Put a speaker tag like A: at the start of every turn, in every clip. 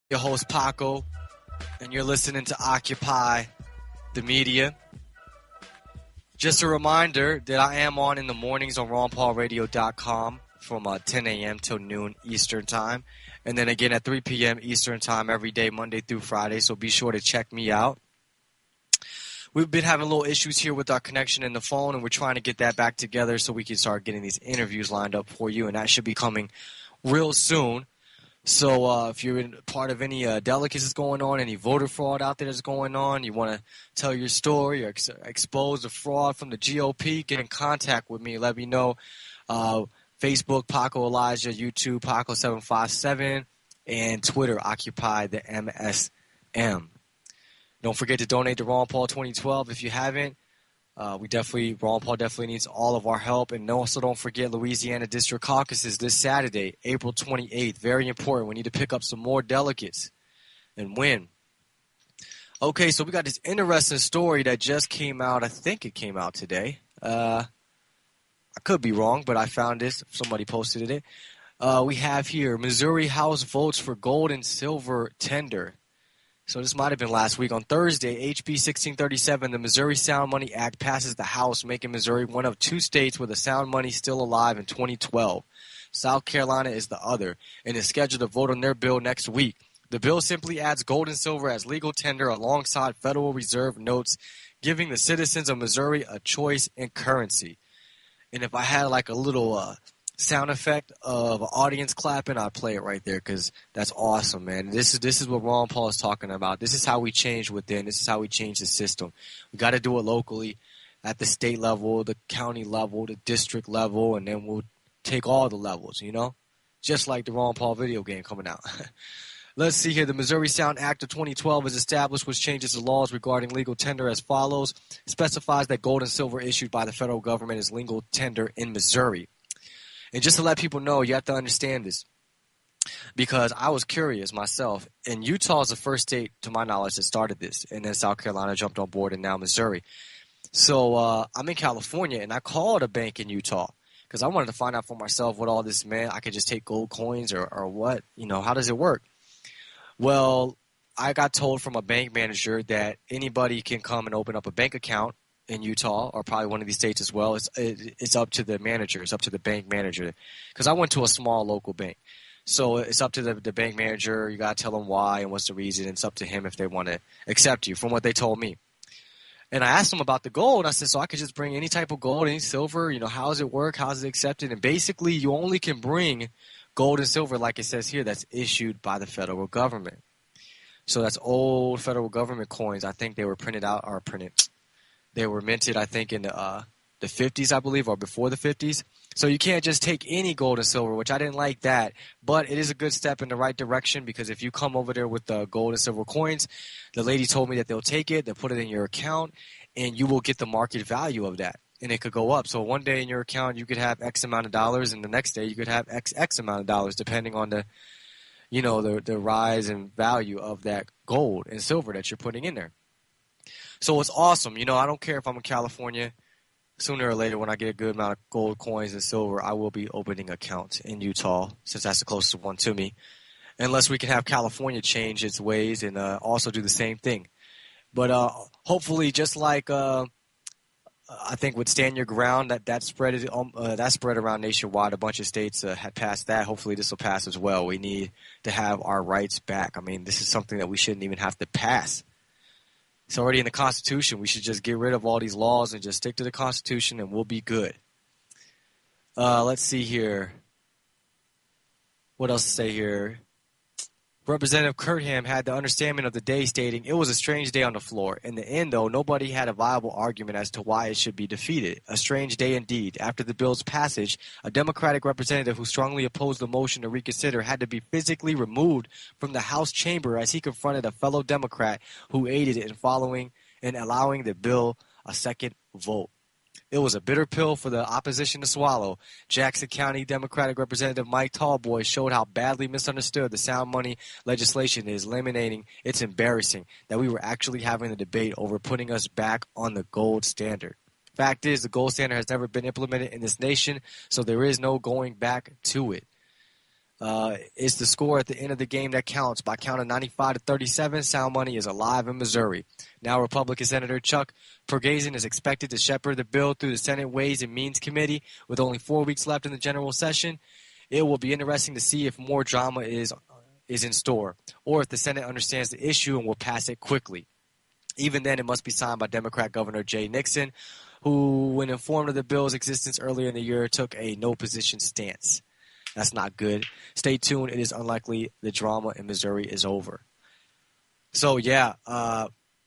A: Your host Paco, and you're listening to Occupy the Media. Just a reminder that I am on in the mornings on RonPaulRadio.com from 10 a.m. till noon Eastern Time, and then again at 3 p.m. Eastern Time every day, Monday through Friday, so be sure to check me out. We've been having little issues here with our connection in the phone, and we're trying to get that back together so we can start getting these interviews lined up for you, and that should be coming real soon. So if you're part of any delicacies going on, any voter fraud out there that's going on, you want to tell your story or expose the fraud from the GOP, get in contact with me. Let me know. Facebook, Paco Elijah, YouTube, Paco757, and Twitter, Occupy the MSM. Don't forget to donate to Ron Paul 2012 if you haven't. Ron Paul definitely needs all of our help. And also don't forget Louisiana District Caucuses this Saturday, April 28th. Very important. We need to pick up some more delegates and win. Okay, so we got this interesting story that just came out. I think it came out today. I could be wrong, but I found this. Somebody posted it. We have here, Missouri House votes for gold and silver tender. So this might have been last week. On Thursday, HB 1637, the Missouri Sound Money Act passes the House, making Missouri one of two states with the sound money still alive in 2012. South Carolina is the other, and is scheduled to vote on their bill next week. The bill simply adds gold and silver as legal tender alongside Federal Reserve notes, giving the citizens of Missouri a choice in currency. And if I had like a little sound effect of an audience clapping, I'll play it right there because that's awesome, man. This is what Ron Paul is talking about. This is how we change within. This is how we change the system. We got to do it locally at the state level, the county level, the district level, and then we'll take all the levels, just like the Ron Paul video game coming out. Let's see here. The Missouri Sound Act of 2012 is established, which changes the laws regarding legal tender as follows. It specifies that gold and silver issued by the federal government is legal tender in Missouri. And just to let people know, you have to understand this, because I was curious myself. And Utah is the first state, to my knowledge, that started this. And then South Carolina jumped on board, and now Missouri. So I'm in California, and I called a bank in Utah because I wanted to find out for myself what all this meant. I could just take gold coins or what? How does it work? Well, I got told from a bank manager that anybody can come and open up a bank account in Utah, or probably one of these states as well. It's up to the manager. It's up to the bank manager. Because I went to a small local bank. So it's up to the bank manager. You got to tell them why and what's the reason. It's up to him if they want to accept you, from what they told me. And I asked them about the gold. I said, so I could just bring any type of gold, any silver? How does it work? How is it accepted? And basically, you only can bring gold and silver, like it says here, that's issued by the federal government. So that's old federal government coins. I think they were They were minted, I think, in the 50s, I believe, or before the 50s. So you can't just take any gold and silver, which I didn't like that. But it is a good step in the right direction, because if you come over there with the gold and silver coins, the lady told me that they'll take it, they'll put it in your account, and you will get the market value of that. And it could go up. So one day in your account, you could have X amount of dollars, and the next day you could have X amount of dollars, depending on the rise in value of that gold and silver that you're putting in there. So it's awesome. I don't care if I'm in California. Sooner or later, when I get a good amount of gold coins and silver, I will be opening accounts in Utah, since that's the closest one to me. Unless we can have California change its ways and also do the same thing. But hopefully, just like I think with Stand Your Ground, that spread around nationwide. A bunch of states had passed that. Hopefully, this will pass as well. We need to have our rights back. I mean, this is something that we shouldn't even have to pass. It's already in the Constitution. We should just get rid of all these laws and just stick to the Constitution, and we'll be good. Let's see here. What else to say here? Representative Kirkham had the understanding of the day, stating, "It was a strange day on the floor. In the end, though, nobody had a viable argument as to why it should be defeated. A strange day indeed. After the bill's passage, a Democratic representative who strongly opposed the motion to reconsider had to be physically removed from the House chamber as he confronted a fellow Democrat who aided in allowing the bill a second vote. It was a bitter pill for the opposition to swallow. Jackson County Democratic Representative Mike Tallboy showed how badly misunderstood the sound money legislation is. Eliminating, it's embarrassing that we were actually having a debate over putting us back on the gold standard. Fact is, the gold standard has never been implemented in this nation, so there is no going back to it." It's the score at the end of the game that counts. By count of 95-37, Sound Money is alive in Missouri. Now Republican Senator Chuck Pergazin is expected to shepherd the bill through the Senate Ways and Means Committee with only 4 weeks left in the general session. It will be interesting to see if more drama is in store, or if the Senate understands the issue and will pass it quickly. Even then, it must be signed by Democrat Governor Jay Nixon, who, when informed of the bill's existence earlier in the year, took a no-position stance. That's not good. Stay tuned. It is unlikely the drama in Missouri is over. So, yeah,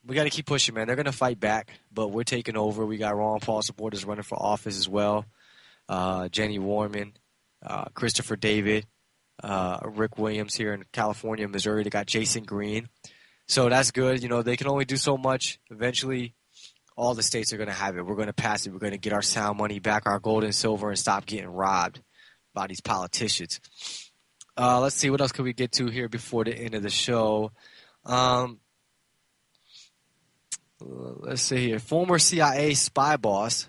A: we got to keep pushing, man. They're going to fight back, but we're taking over. We got Ron Paul supporters running for office as well. Jenny Warman, Christopher David, Rick Williams here in California, Missouri. They got Jason Green. So that's good. You know, they can only do so much. Eventually, all the states are going to have it. We're going to pass it. We're going to get our sound money back, our gold and silver, and stop getting robbed by these politicians. Let's see, what else could we get to here before the end of the show? Let's see here. Former CIA spy boss.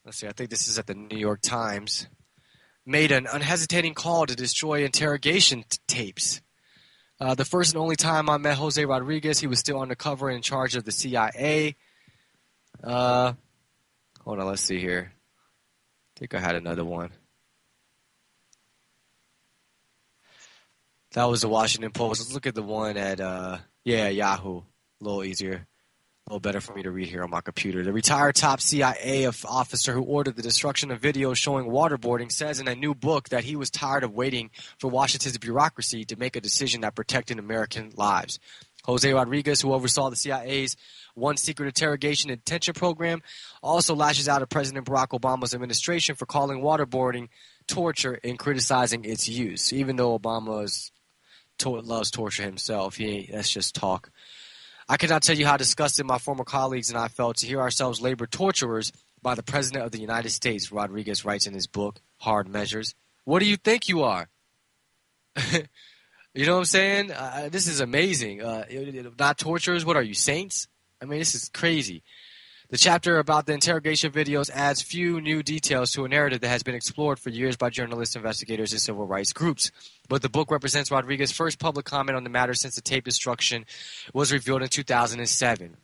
A: Let's see, I think this is at the New York Times. Made an unhesitating call to destroy interrogation tapes. The first and only time I met Jose Rodriguez, he was still undercover in charge of the CIA. Hold on, let's see here. I think I had another one. That was the Washington Post. Let's look at the one at, Yahoo. A little easier. A little better for me to read here on my computer. The retired top CIA officer who ordered the destruction of videos showing waterboarding says in a new book that he was tired of waiting for Washington's bureaucracy to make a decision that protected American lives. Jose Rodriguez, who oversaw the CIA's one secret interrogation and detention program, also lashes out at President Barack Obama's administration for calling waterboarding torture and criticizing its use. Even though Obama loves torture himself, that's just talk. I cannot tell you how disgusted my former colleagues and I felt to hear ourselves labeled torturers by the President of the United States, Rodriguez writes in his book, Hard Measures. What do you think you are? You know what I'm saying? This is amazing. Not torturers? What are you, saints? I mean, this is crazy. The chapter about the interrogation videos adds few new details to a narrative that has been explored for years by journalists, investigators, and civil rights groups. But the book represents Rodriguez's first public comment on the matter since the tape destruction was revealed in 2007.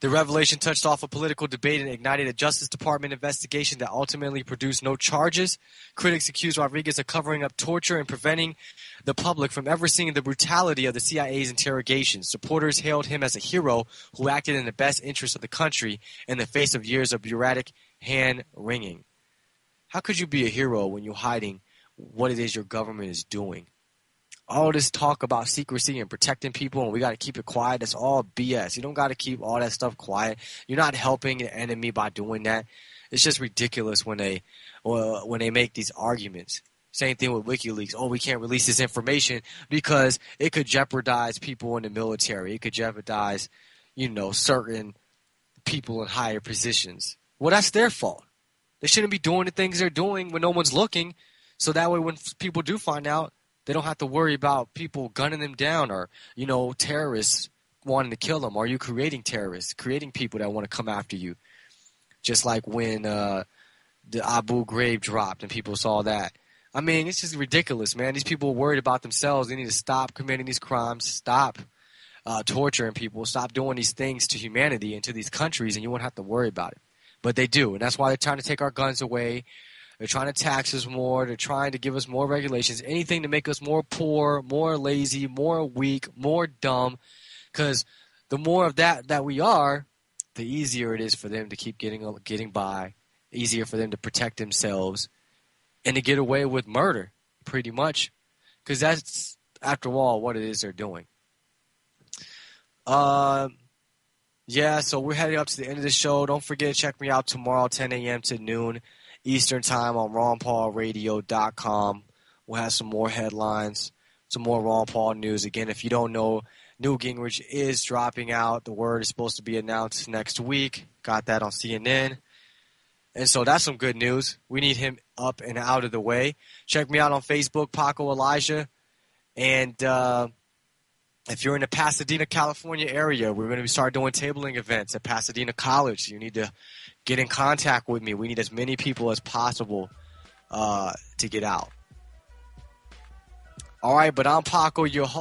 A: The revelation touched off a political debate and ignited a Justice Department investigation that ultimately produced no charges. Critics accused Rodriguez of covering up torture and preventing the public from ever seeing the brutality of the CIA's interrogations. Supporters hailed him as a hero who acted in the best interest of the country in the face of years of bureaucratic hand-wringing. How could you be a hero when you're hiding what it is your government is doing? All this talk about secrecy and protecting people and we got to keep it quiet, that's all BS. You don't got to keep all that stuff quiet. You're not helping the enemy by doing that. It's just ridiculous when they make these arguments. Same thing with WikiLeaks. Oh, we can't release this information because it could jeopardize people in the military. It could jeopardize, certain people in higher positions. Well, that's their fault. They shouldn't be doing the things they're doing when no one's looking. So that way when people do find out, they don't have to worry about people gunning them down or, terrorists wanting to kill them. Or you creating terrorists, creating people that want to come after you. Just like when the Abu Ghraib dropped and people saw that. I mean, it's just ridiculous, man. These people are worried about themselves. They need to stop committing these crimes, stop torturing people, stop doing these things to humanity and to these countries, and you won't have to worry about it. But they do, and that's why they're trying to take our guns away. They're trying to tax us more. They're trying to give us more regulations, anything to make us more poor, more lazy, more weak, more dumb. Because the more of that we are, the easier it is for them to keep getting by, easier for them to protect themselves, and to get away with murder, pretty much. Because that's, after all, what it is they're doing. So we're heading up to the end of the show. Don't forget to check me out tomorrow, 10 a.m. to noon. Eastern Time on RonPaulRadio.com. We'll have some more headlines, some more Ron Paul news. Again, if you don't know, Newt Gingrich is dropping out. The word is supposed to be announced next week. Got that on CNN. And so that's some good news. We need him up and out of the way. Check me out on Facebook, Paco Elijah. And if you're in the Pasadena, California area, we're going to start doing tabling events at Pasadena College. You need to get in contact with me. We need as many people as possible to get out. All right, but I'm Paco, your host.